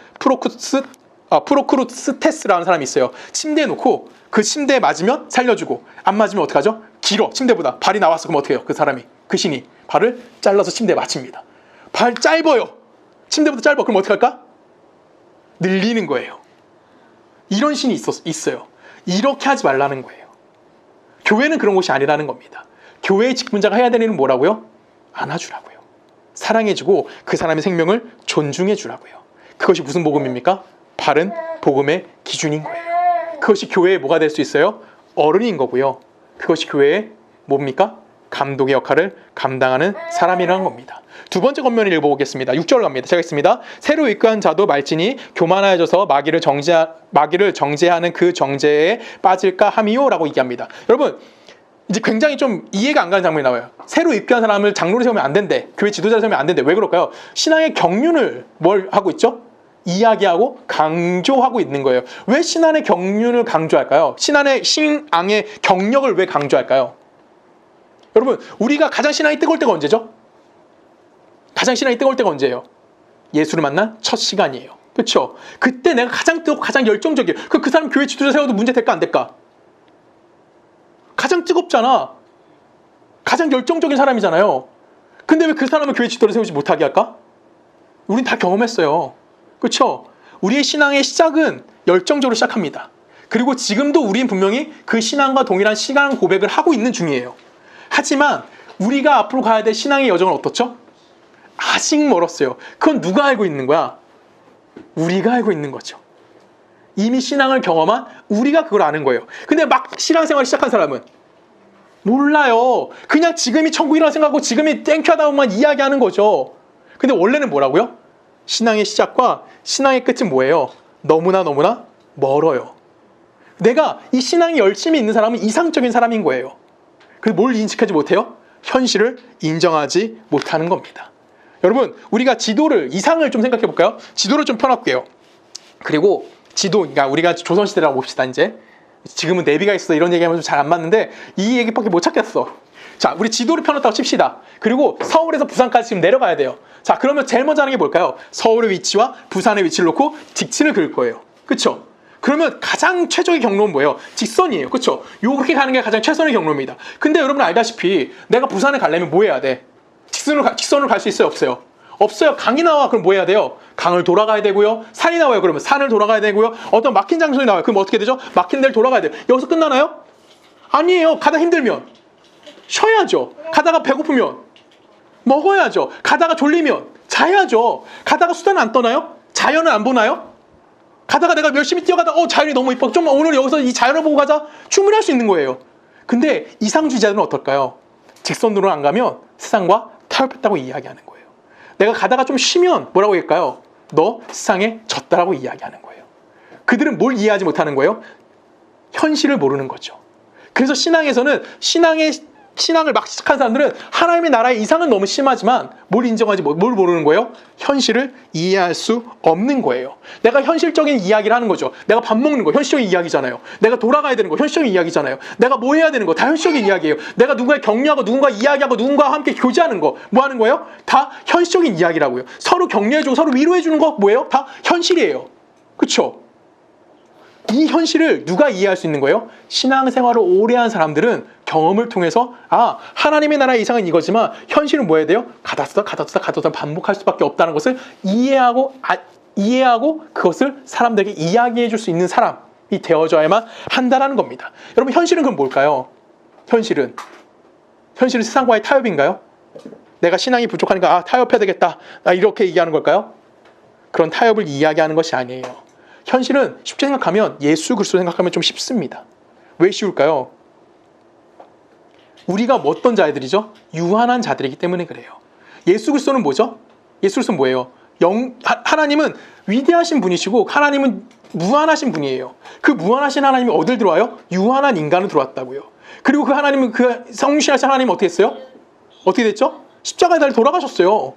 프로크루스테스라는 사람이 있어요. 침대에 놓고 그 침대에 맞으면 살려주고 안 맞으면 어떡하죠? 길어 침대보다 발이 나왔어. 그럼 어떻게 해요? 그 사람이 그 신이 발을 잘라서 침대에 맞춥니다. 발 짧아요. 침대보다 짧아. 그럼 어떻게 할까? 늘리는 거예요. 이런 신이 있어요. 이렇게 하지 말라는 거예요. 교회는 그런 곳이 아니라는 겁니다. 교회의 직분자가 해야 되는 일은 뭐라고요? 안아주라고요. 사랑해주고 그 사람의 생명을 존중해주라고요. 그것이 무슨 복음입니까? 바른 복음의 기준인 거예요. 그것이 교회의 뭐가 될 수 있어요? 어른인 거고요. 그것이 교회의 뭡니까? 감독의 역할을 감당하는 사람이라는 겁니다. 두 번째 권면을 읽어보겠습니다. 6절 갑니다. 제가 읽습니다. 새로 입교한 자도 말지니 교만하여져서 마귀를 정죄하는 그 정죄에 빠질까 함이요 라고 얘기합니다. 여러분 이제 굉장히 좀 이해가 안 가는 장면이 나와요. 새로 입교한 사람을 장로로 세우면 안 된대. 교회 지도자로 세우면 안 된대. 왜 그럴까요? 신앙의 경륜을 뭘 하고 있죠? 이야기하고 강조하고 있는 거예요. 왜 신앙의 경륜을 강조할까요? 신앙의 경력을 왜 강조할까요? 여러분 우리가 가장 신앙이 뜨거울 때가 언제죠? 가장 신앙이 뜨거울 때가 언제예요? 예수를 만난 첫 시간이에요. 그렇죠? 그때 내가 가장 뜨겁고 가장 열정적이에요. 그 사람 교회 지도자 세워도 문제 될까 안 될까? 가장 뜨겁잖아. 가장 열정적인 사람이잖아요. 근데 왜 그 사람을 교회 지도자를 세우지 못하게 할까? 우린 다 경험했어요. 그렇죠? 우리의 신앙의 시작은 열정적으로 시작합니다. 그리고 지금도 우린 분명히 그 신앙과 동일한 신앙 고백을 하고 있는 중이에요. 하지만 우리가 앞으로 가야 될 신앙의 여정은 어떻죠? 아직 멀었어요. 그건 누가 알고 있는 거야? 우리가 알고 있는 거죠. 이미 신앙을 경험한 우리가 그걸 아는 거예요. 근데 막 신앙생활을 시작한 사람은 몰라요. 그냥 지금이 천국이라고 생각하고 지금이 땡큐하다고만 이야기하는 거죠. 근데 원래는 뭐라고요? 신앙의 시작과 신앙의 끝은 뭐예요? 너무나 멀어요. 내가 이 신앙이 열심히 있는 사람은 이상적인 사람인 거예요. 그래서 뭘 인식하지 못해요? 현실을 인정하지 못하는 겁니다. 여러분 우리가 이상을 좀 생각해 볼까요? 지도를 좀 펴놓을게요. 그리고 그러니까 우리가 조선시대라고 봅시다. 이제 지금은 내비가 있어 이런 얘기하면 좀 잘 안 맞는데 이 얘기밖에 못 찾겠어. 자, 우리 지도를 펴놓았다고 칩시다. 그리고 서울에서 부산까지 지금 내려가야 돼요. 자, 그러면 제일 먼저 하는 게 뭘까요? 서울의 위치와 부산의 위치를 놓고 직진을 그을 거예요. 그쵸? 그러면 가장 최적의 경로는 뭐예요? 직선이에요. 그쵸? 요렇게 가는 게 가장 최선의 경로입니다. 근데 여러분 알다시피 내가 부산에 가려면 뭐 해야 돼? 직선으로 갈 수 있어요? 없어요? 없어요. 강이 나와. 그럼 뭐 해야 돼요? 강을 돌아가야 되고요. 산이 나와요. 그러면 산을 돌아가야 되고요. 어떤 막힌 장소에 나와요. 그럼 어떻게 되죠? 막힌 데를 돌아가야 돼요. 여기서 끝나나요? 아니에요. 가다 힘들면 쉬어야죠. 가다가 배고프면 먹어야죠. 가다가 졸리면 자야죠. 가다가 수다는 안 떠나요? 자연은 안 보나요? 가다가 내가 열심히 뛰어가다 자연이 너무 이뻐. 좀 오늘 여기서 이 자연을 보고 가자. 충분히 할 수 있는 거예요. 근데 이상주의자들은 어떨까요? 직선으로 안 가면 세상과 타협했다고 이야기하는 거예요. 내가 가다가 좀 쉬면 뭐라고 할까요? 너 세상에 졌다라고 이야기하는 거예요. 그들은 뭘 이해하지 못하는 거예요? 현실을 모르는 거죠. 그래서 신앙에서는 신앙을 막 시작한 사람들은 하나님의 나라의 이상은 너무 심하지만 뭘 인정하지 뭘 모르는 거예요? 현실을 이해할 수 없는 거예요. 내가 현실적인 이야기를 하는 거죠. 내가 밥 먹는 거 현실적인 이야기잖아요. 내가 돌아가야 되는 거 현실적인 이야기잖아요. 내가 뭐 해야 되는 거 다 현실적인 이야기예요. 내가 누군가 격려하고 누군가 이야기하고 누군가와 함께 교제하는 거 뭐 하는 거예요? 다 현실적인 이야기라고요. 서로 격려해주고 서로 위로해주는 거 뭐예요? 다 현실이에요. 그쵸? 이 현실을 누가 이해할 수 있는 거예요? 신앙생활을 오래 한 사람들은 경험을 통해서 하나님의 나라의 이상은 이거지만 현실은 뭐 해야 돼요? 가다 쓰다 반복할 수밖에 없다는 것을 이해하고 그것을 사람들에게 이야기해 줄 수 있는 사람이 되어줘야만 한다는 겁니다. 여러분 현실은 그럼 뭘까요? 현실은 세상과의 타협인가요? 내가 신앙이 부족하니까 타협해야 되겠다 이렇게 얘기하는 걸까요? 그런 타협을 이야기하는 것이 아니에요. 현실은 쉽게 생각하면 예수 그리스도 생각하면 좀 쉽습니다. 왜 쉬울까요? 우리가 어떤 자들이죠? 유한한 자들이기 때문에 그래요. 예수 그리스도는 뭐죠? 예수 그리스도는 뭐예요? 하나님은 위대하신 분이시고 하나님은 무한하신 분이에요. 그 무한하신 하나님이 어딜 들어와요? 유한한 인간으로 들어왔다고요. 그리고 그 하나님은 그 성실하신 하나님은 어떻게 했어요? 어떻게 됐죠? 십자가에 달려 돌아가셨어요.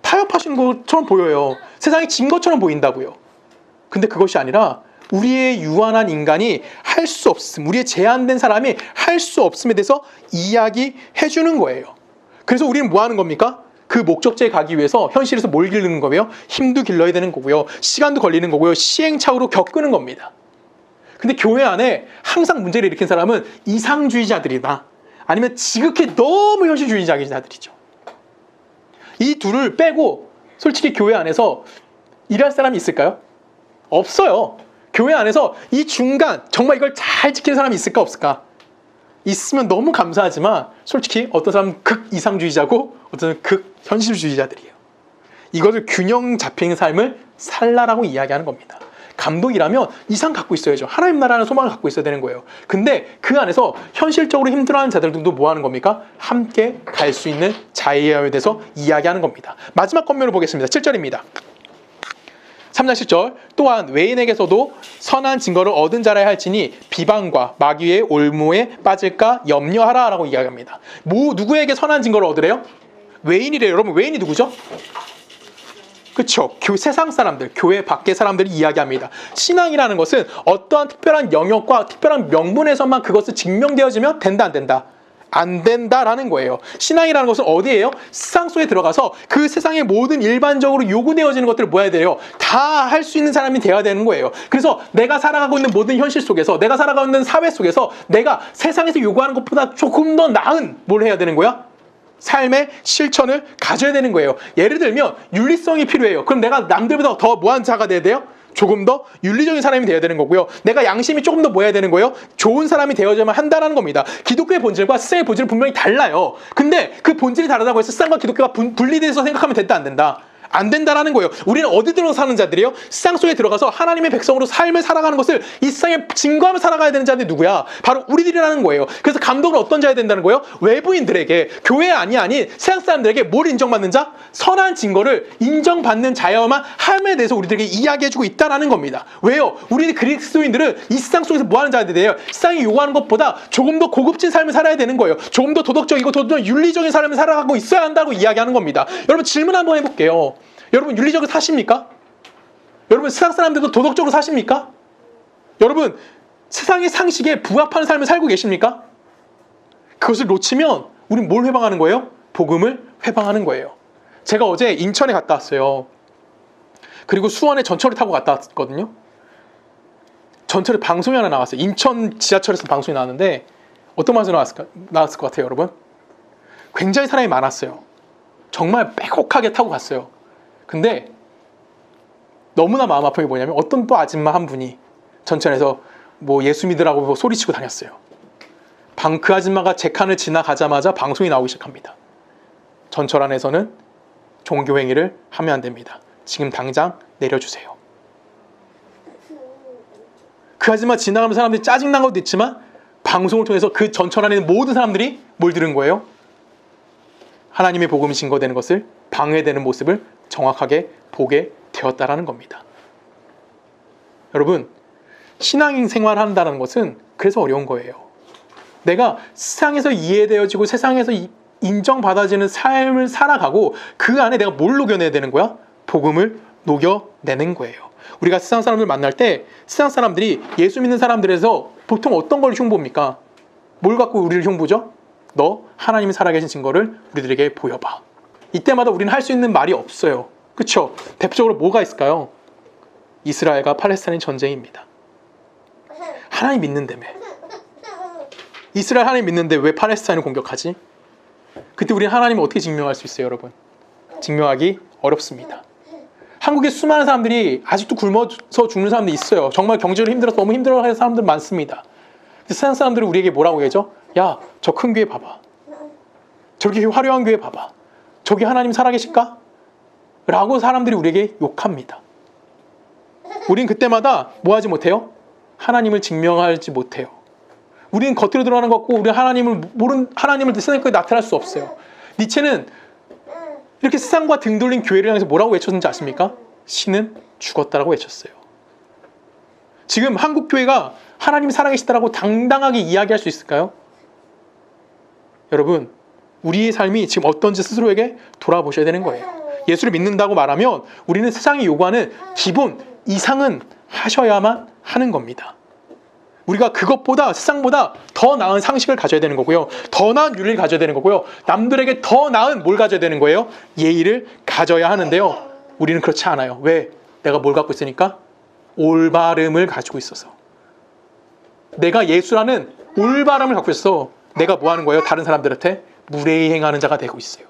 타협하신 것처럼 보여요. 세상이 진 것처럼 보인다고요. 근데 그것이 아니라 우리의 유한한 인간이 할 수 없음, 우리의 제한된 사람이 할 수 없음에 대해서 이야기해 주는 거예요. 그래서 우리는 뭐 하는 겁니까? 그 목적지에 가기 위해서 현실에서 뭘 기르는 거고요? 힘도 길러야 되는 거고요. 시간도 걸리는 거고요. 시행착오로 겪는 겁니다. 근데 교회 안에 항상 문제를 일으킨 사람은 이상주의자들이다. 아니면 지극히 너무 현실주의자들이죠. 이 둘을 빼고 솔직히 교회 안에서 일할 사람이 있을까요? 없어요. 교회 안에서 이 중간 정말 이걸 잘 지키는 사람이 있을까 없을까? 있으면 너무 감사하지만 솔직히 어떤 사람은 극 이상주의자고 어떤 사람은 극 현실주의자들이에요. 이것을 균형 잡힌 삶을 살라라고 이야기하는 겁니다. 감독이라면 이상 갖고 있어야죠. 하나님 나라는 소망을 갖고 있어야 되는 거예요. 근데 그 안에서 현실적으로 힘들어하는 자들도 뭐 하는 겁니까? 함께 갈 수 있는 자유에 대해서 이야기하는 겁니다. 마지막 권면을 보겠습니다. 7절입니다. 3장 10절 또한 외인에게서도 선한 증거를 얻은 자라야 할지니 비방과 마귀의 올무에 빠질까 염려하라 라고 이야기합니다. 누구에게 선한 증거를 얻으래요? 외인이래요. 여러분 외인이 누구죠? 그렇죠. 세상 사람들, 교회 밖의 사람들이 이야기합니다. 신앙이라는 것은 어떠한 특별한 영역과 특별한 명분에서만 그것을 증명되어지면 된다 안 된다? 안 된다라는 거예요. 신앙이라는 것은 어디예요? 세상 속에 들어가서 그 세상의 모든 일반적으로 요구되어지는 것들을 뭐 해야 돼요? 다 할 수 있는 사람이 되어야 되는 거예요. 그래서 내가 살아가고 있는 모든 현실 속에서 내가 살아가고 있는 사회 속에서 내가 세상에서 요구하는 것보다 조금 더 나은 뭘 해야 되는 거야? 삶의 실천을 가져야 되는 거예요. 예를 들면 윤리성이 필요해요. 그럼 내가 남들보다 더 뭐한 자가 돼야 돼요? 조금 더 윤리적인 사람이 되어야 되는 거고요. 내가 양심이 조금 더 뭐 해야 되는 거예요? 좋은 사람이 되어야만 한다는 겁니다. 기독교의 본질과 세상의 본질은 분명히 달라요. 근데 그 본질이 다르다고 해서 세상과 기독교가 분리돼서 생각하면 된다 안 된다? 안 된다라는 거예요. 우리는 어디 들어서 사는 자들이요? 세상 속에 들어가서 하나님의 백성으로 삶을 살아가는 것을 이 세상에 증거하며 살아가야 되는 자들이 누구야? 바로 우리들이라는 거예요. 그래서 감독은 어떤 자야 된다는 거예요? 외부인들에게, 교회 아닌 세상 사람들에게 뭘 인정받는 자? 선한 증거를 인정받는 자여만 함에 대해서 우리들에게 이야기해주고 있다는 겁니다. 왜요? 우리 그리스도인들은 이 세상 속에서 뭐 하는 자들이에요? 세상이 요구하는 것보다 조금 더 고급진 삶을 살아야 되는 거예요. 조금 더 도덕적이고 더 윤리적인 삶을 살아가고 있어야 한다고 이야기하는 겁니다. 여러분 질문 한번 해볼게요. 여러분 윤리적으로 사십니까? 여러분 세상 사람들도 도덕적으로 사십니까? 여러분 세상의 상식에 부합하는 삶을 살고 계십니까? 그것을 놓치면 우린 뭘 회방하는 거예요? 복음을 회방하는 거예요. 제가 어제 인천에 갔다 왔어요. 그리고 수원에 전철을 타고 갔다 왔거든요. 전철에 방송이 하나 나왔어요. 인천 지하철에서 방송이 나왔는데 어떤 방송이 나왔을 것 같아요, 여러분? 굉장히 사람이 많았어요. 정말 빼곡하게 타고 갔어요. 근데 너무나 마음 아픈 게 뭐냐면 어떤 또 아줌마 한 분이 전철에서 뭐 예수 믿으라고 소리치고 다녔어요. 그 아줌마가 제 칸을 지나가자마자 방송이 나오기 시작합니다. 전철 안에서는 종교 행위를 하면 안 됩니다. 지금 당장 내려주세요. 그 아줌마 지나가면 사람들이 짜증난 것도 있지만 방송을 통해서 그 전철 안에 있는 모든 사람들이 뭘 들은 거예요? 하나님의 복음이 증거되는 것을 방해되는 모습을 정확하게 보게 되었다라는 겁니다. 여러분, 신앙인 생활한다는 것은 그래서 어려운 거예요. 내가 세상에서 이해되어지고 세상에서 인정받아지는 삶을 살아가고 그 안에 내가 뭘 녹여내야 되는 거야? 복음을 녹여내는 거예요. 우리가 세상 사람들 만날 때 세상 사람들이 예수 믿는 사람들에서 보통 어떤 걸 흉보입니까? 뭘 갖고 우리를 흉보죠? 너 하나님이 살아계신 증거를 우리들에게 보여봐. 이때마다 우리는 할 수 있는 말이 없어요. 그렇죠? 대표적으로 뭐가 있을까요? 이스라엘과 팔레스타인 전쟁입니다. 하나님 믿는다며. 이스라엘 하나님 믿는데 왜 팔레스타인을 공격하지? 그때 우리는 하나님을 어떻게 증명할 수 있어요, 여러분? 증명하기 어렵습니다. 한국에 수많은 사람들이 아직도 굶어서 죽는 사람들이 있어요. 정말 경제로 힘들어서 너무 힘들어하는 사람들 많습니다. 세상 사람들은 우리에게 뭐라고 얘기하죠? 야, 저 큰 교회 봐봐. 저렇게 화려한 교회 봐봐. 저기 하나님 살아계실까? 라고 사람들이 우리에게 욕합니다. 우린 그때마다 뭐 하지 못해요? 하나님을 증명하지 못해요. 우리는 겉으로 드러나는 것 같고 우리는 하나님을 세상에 나타날 수 없어요. 니체는 이렇게 세상과 등 돌린 교회를 향해서 뭐라고 외쳤는지 아십니까? 신은 죽었다라고 외쳤어요. 지금 한국 교회가 하나님이 살아계시다라고 당당하게 이야기할 수 있을까요? 여러분, 우리의 삶이 지금 어떤지 스스로에게 돌아보셔야 되는 거예요. 예수를 믿는다고 말하면 우리는 세상이 요구하는 기본 이상은 하셔야만 하는 겁니다. 우리가 그것보다 세상보다 더 나은 상식을 가져야 되는 거고요. 더 나은 윤리를 가져야 되는 거고요. 남들에게 더 나은 뭘 가져야 되는 거예요? 예의를 가져야 하는데요. 우리는 그렇지 않아요. 왜? 내가 뭘 갖고 있으니까? 올바름을 가지고 있어서. 내가 예수라는 올바름을 갖고 있어서 내가 뭐 하는 거예요? 다른 사람들한테 무례히 행하는 자가 되고 있어요.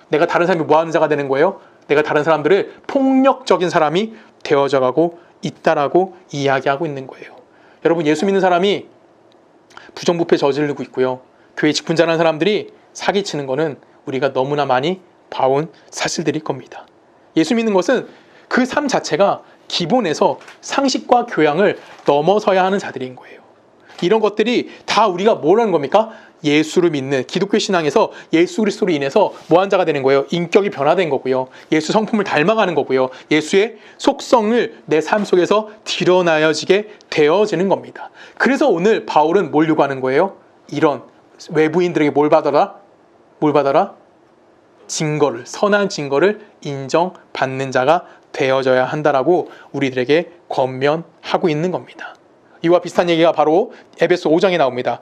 내가 다른 사람이 뭐 하는 자가 되는 거예요? 내가 다른 사람들을 폭력적인 사람이 되어져 가고 있다라고 이야기하고 있는 거예요. 여러분, 예수 믿는 사람이 부정부패 저지르고 있고요. 교회 직분자라는 사람들이 사기치는 거는 우리가 너무나 많이 봐온 사실들일 겁니다. 예수 믿는 것은 그 삶 자체가 기본에서 상식과 교양을 넘어서야 하는 자들인 거예요. 이런 것들이 다 우리가 뭘 하는 겁니까? 예수를 믿는 기독교 신앙에서 예수 그리스도로 인해서 뭐한 자가 되는 거예요? 인격이 변화된 거고요. 예수 성품을 닮아가는 거고요. 예수의 속성을 내 삶 속에서 드러나여지게 되어지는 겁니다. 그래서 오늘 바울은 뭘 요구하는 거예요? 이런 외부인들에게 뭘 받아라? 증거를, 선한 증거를 인정받는 자가 되어져야 한다라고 우리들에게 권면하고 있는 겁니다. 이와 비슷한 얘기가 바로 에베소 5장에 나옵니다.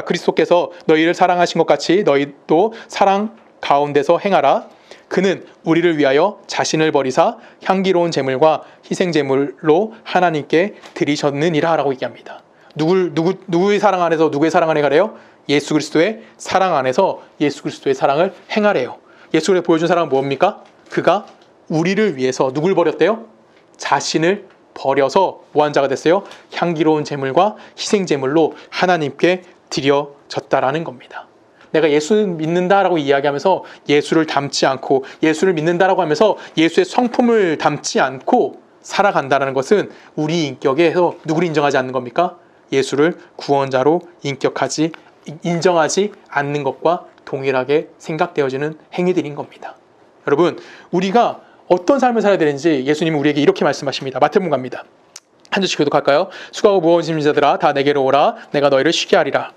그리스도께서 너희를 사랑하신 것 같이 너희도 사랑 가운데서 행하라. 그는 우리를 위하여 자신을 버리사 향기로운 제물과 희생 제물로 하나님께 드리셨느니라 라고 얘기합니다. 누구의 사랑 안에서 누구의 사랑 안에 가래요? 예수 그리스도의 사랑 안에서 예수 그리스도의 사랑을 행하래요. 예수 그리스도 보여준 사랑은 뭡니까? 그가 우리를 위해서 누굴 버렸대요? 자신을 버려서 뭐한 자가 됐어요? 향기로운 제물과 희생 제물로 하나님께 드려졌다라는 겁니다. 내가 예수 믿는다라고 이야기하면서 예수를 닮지 않고 예수를 믿는다라고 하면서 예수의 성품을 닮지 않고 살아간다는 것은 우리 인격에서 누구를 인정하지 않는 겁니까? 예수를 구원자로 인정하지 않는 것과 동일하게 생각되어지는 행위들인 겁니다. 여러분, 우리가 어떤 삶을 살아야 되는지 예수님은 우리에게 이렇게 말씀하십니다. 마태복음 갑니다. 한 절씩 교독할까요? 수고하고 무거운 자들아 다 내게로 오라. 내가 너희를 쉬게 하리라.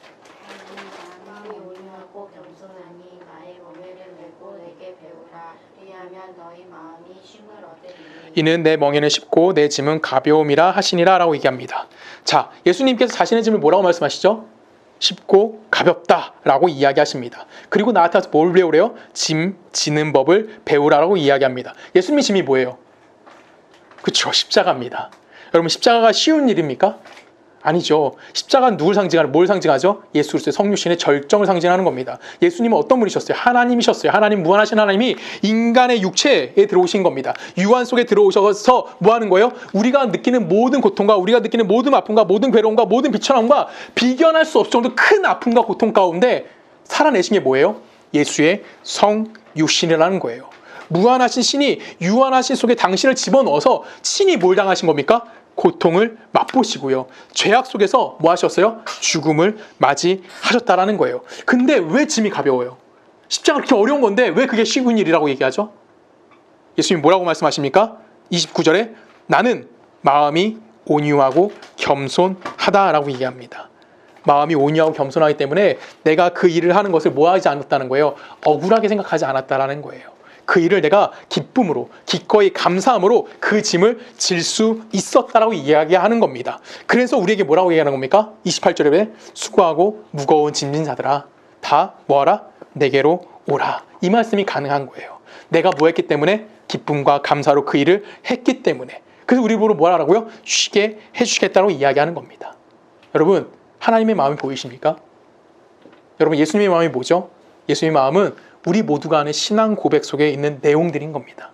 마음이 온유하고 겸손하니 나의 멍에를 메고 내게 배우라. 그리하면 너희 마음이 쉼을 얻으리니 이는 내 멍에는 쉽고 내 짐은 가벼움이라 하시니라 라고 얘기합니다. 자, 예수님께서 자신의 짐을 뭐라고 말씀하시죠? 쉽고 가볍다라고 이야기하십니다. 그리고 나타나서 뭘 배우래요? 짐 지는 법을 배우라라고 이야기합니다. 예수님의 짐이 뭐예요? 그렇죠, 십자가입니다. 여러분, 십자가가 쉬운 일입니까? 아니죠. 십자가는 누굴 상징하는, 뭘 상징하죠? 예수 그리스도의 성육신의 절정을 상징하는 겁니다. 예수님은 어떤 분이셨어요? 하나님이셨어요. 하나님, 무한하신 하나님이 인간의 육체에 들어오신 겁니다. 유한 속에 들어오셔서 뭐 하는 거예요? 우리가 느끼는 모든 고통과 우리가 느끼는 모든 아픔과 모든 괴로움과 모든 비천함과 비견할 수 없을 정도 큰 아픔과 고통 가운데 살아내신 게 뭐예요? 예수의 성육신이라는 거예요. 무한하신 신이 유한하신 속에 당신을 집어넣어서 친히 뭘 당하신 겁니까? 고통을 맛보시고요. 죄악 속에서 뭐 하셨어요? 죽음을 맞이하셨다라는 거예요. 근데 왜 짐이 가벼워요? 십자가 그렇게 어려운 건데 왜 그게 쉬운 일이라고 얘기하죠? 예수님 뭐라고 말씀하십니까? 29절에 나는 마음이 온유하고 겸손하다라고 얘기합니다. 마음이 온유하고 겸손하기 때문에 내가 그 일을 하는 것을 뭐 하지 않았다는 거예요? 억울하게 생각하지 않았다라는 거예요. 그 일을 내가 기쁨으로, 기꺼이 감사함으로 그 짐을 질 수 있었다라고 이야기하는 겁니다. 그래서 우리에게 뭐라고 얘기하는 겁니까? 28절에 수고하고 무거운 짐진 자들아 다 뭐하라? 내게로 오라. 이 말씀이 가능한 거예요. 내가 뭐 했기 때문에? 기쁨과 감사로 그 일을 했기 때문에. 그래서 우리 보러 뭐 하라고요? 쉬게 해주시겠다고 이야기하는 겁니다. 여러분, 하나님의 마음이 보이십니까? 여러분, 예수님의 마음이 뭐죠? 예수님의 마음은 우리 모두가 아는 신앙 고백 속에 있는 내용들인 겁니다.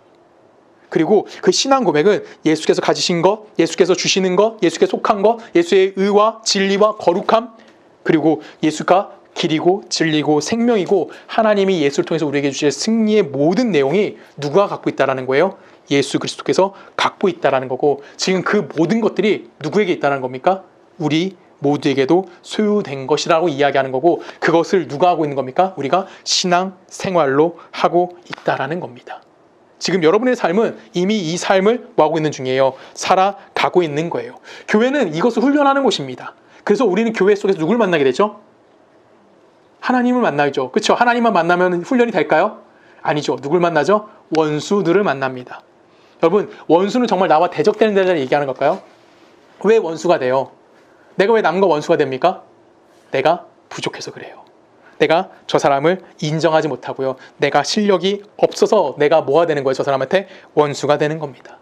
그리고 그 신앙 고백은 예수께서 가지신 것, 예수께서 주시는 것, 예수께 속한 것, 예수의 의와 진리와 거룩함, 그리고 예수가 길이고 진리고 생명이고 하나님이 예수를 통해서 우리에게 주실 승리의 모든 내용이 누가 갖고 있다는 거예요? 예수 그리스도께서 갖고 있다는 거고, 지금 그 모든 것들이 누구에게 있다는 겁니까? 우리 모두에게도 소유된 것이라고 이야기하는 거고, 그것을 누가 하고 있는 겁니까? 우리가 신앙 생활로 하고 있다라는 겁니다. 지금 여러분의 삶은 이미 이 삶을 뭐 하고 있는 중이에요? 살아가고 있는 거예요. 교회는 이것을 훈련하는 곳입니다. 그래서 우리는 교회 속에서 누굴 만나게 되죠? 하나님을 만나죠. 그렇죠? 하나님만 만나면 훈련이 될까요? 아니죠. 누굴 만나죠? 원수들을 만납니다. 여러분, 원수는 정말 나와 대적되는 데를 얘기하는 걸까요? 왜 원수가 돼요? 내가 왜 남과 원수가 됩니까? 내가 부족해서 그래요. 내가 저 사람을 인정하지 못하고요. 내가 실력이 없어서 내가 뭐가 되는 거예요? 저 사람한테 원수가 되는 겁니다.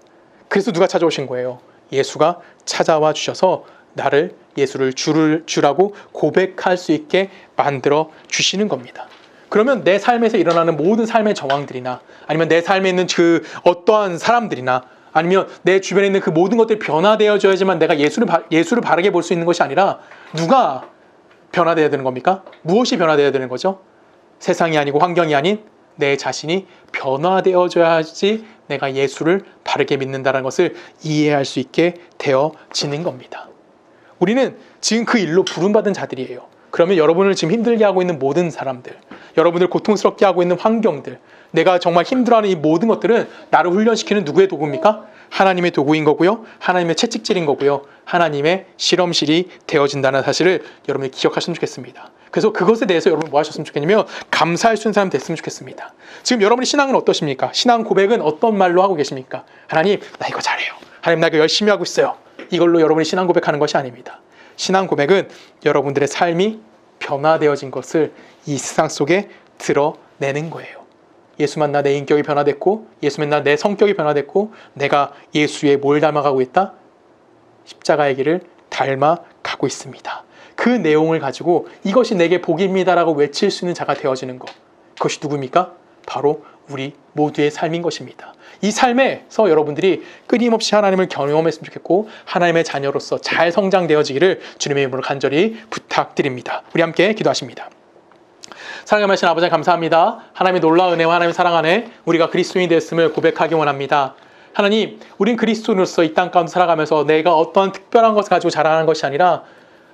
그래서 누가 찾아오신 거예요? 예수가 찾아와 주셔서 나를, 예수를 주라고 고백할 수 있게 만들어 주시는 겁니다. 그러면 내 삶에서 일어나는 모든 삶의 정황들이나 아니면 내 삶에 있는 그 어떠한 사람들이나 아니면 내 주변에 있는 그 모든 것들이 변화되어져야지만 내가 예수를 바르게 볼 수 있는 것이 아니라 누가 변화되어야 되는 겁니까? 무엇이 변화되어야 되는 거죠? 세상이 아니고 환경이 아닌 내 자신이 변화되어져야지 내가 예수를 바르게 믿는다는 것을 이해할 수 있게 되어지는 겁니다. 우리는 지금 그 일로 부름받은 자들이에요. 그러면 여러분을 지금 힘들게 하고 있는 모든 사람들, 여러분을 고통스럽게 하고 있는 환경들, 내가 정말 힘들어하는 이 모든 것들은 나를 훈련시키는 누구의 도구입니까? 하나님의 도구인 거고요. 하나님의 채찍질인 거고요. 하나님의 실험실이 되어진다는 사실을 여러분이 기억하시면 좋겠습니다. 그래서 그것에 대해서 여러분 뭐 하셨으면 좋겠냐면 감사할 수 있는 사람이 됐으면 좋겠습니다. 지금 여러분의 신앙은 어떠십니까? 신앙 고백은 어떤 말로 하고 계십니까? 하나님, 나 이거 잘해요. 하나님, 나 이거 열심히 하고 있어요. 이걸로 여러분이 신앙 고백하는 것이 아닙니다. 신앙 고백은 여러분들의 삶이 변화되어진 것을 이 세상 속에 드러내는 거예요. 예수 만나 내 인격이 변화됐고, 예수 만나 내 성격이 변화됐고, 내가 예수의 뭘 닮아가고 있다? 십자가의 길을 닮아가고 있습니다. 그 내용을 가지고 이것이 내게 복입니다라고 외칠 수 있는 자가 되어지는 것, 그것이 누구입니까? 바로 우리 모두의 삶인 것입니다. 이 삶에서 여러분들이 끊임없이 하나님을 경험했으면 좋겠고, 하나님의 자녀로서 잘 성장되어지기를 주님의 이름으로 간절히 부탁드립니다. 우리 함께 기도하십니다. 사랑의 하신 아버지, 감사합니다. 하나님의 놀라운 은혜와 하나님의 사랑 안에 우리가 그리스도인이 됐음을 고백하기 원합니다. 하나님, 우린 그리스도인으로서 이 땅 가운데 살아가면서 내가 어떤 특별한 것을 가지고 자라나는 것이 아니라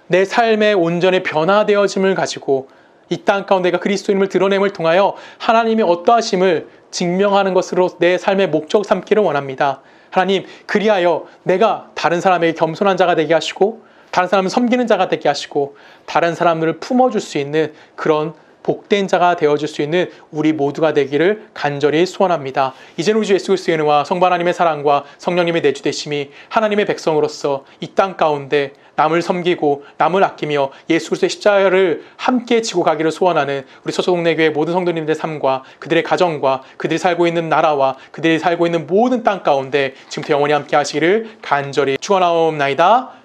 내 삶의 온전히 변화되어짐을 가지고 이 땅 가운데 내가 그리스도인임을 드러냄을 통하여 하나님의 어떠하심을 증명하는 것으로 내 삶의 목적 삼기를 원합니다. 하나님, 그리하여 내가 다른 사람에게 겸손한 자가 되게 하시고, 다른 사람을 섬기는 자가 되게 하시고, 다른 사람들을 품어줄 수 있는 그런 복된 자가 되어줄 수 있는 우리 모두가 되기를 간절히 소원합니다. 이제는 우리 주 예수 그리스도의 은혜와 성부 하나님의 사랑과 성령님의 내주되심이 하나님의 백성으로서 이 땅 가운데 남을 섬기고 남을 아끼며 예수 그리스도의 십자가를 함께 지고 가기를 소원하는 우리 서초동네교회 모든 성도님들의 삶과 그들의 가정과 그들이 살고 있는 나라와 그들이 살고 있는 모든 땅 가운데 지금부터 영원히 함께 하시기를 간절히 축원하옵나이다.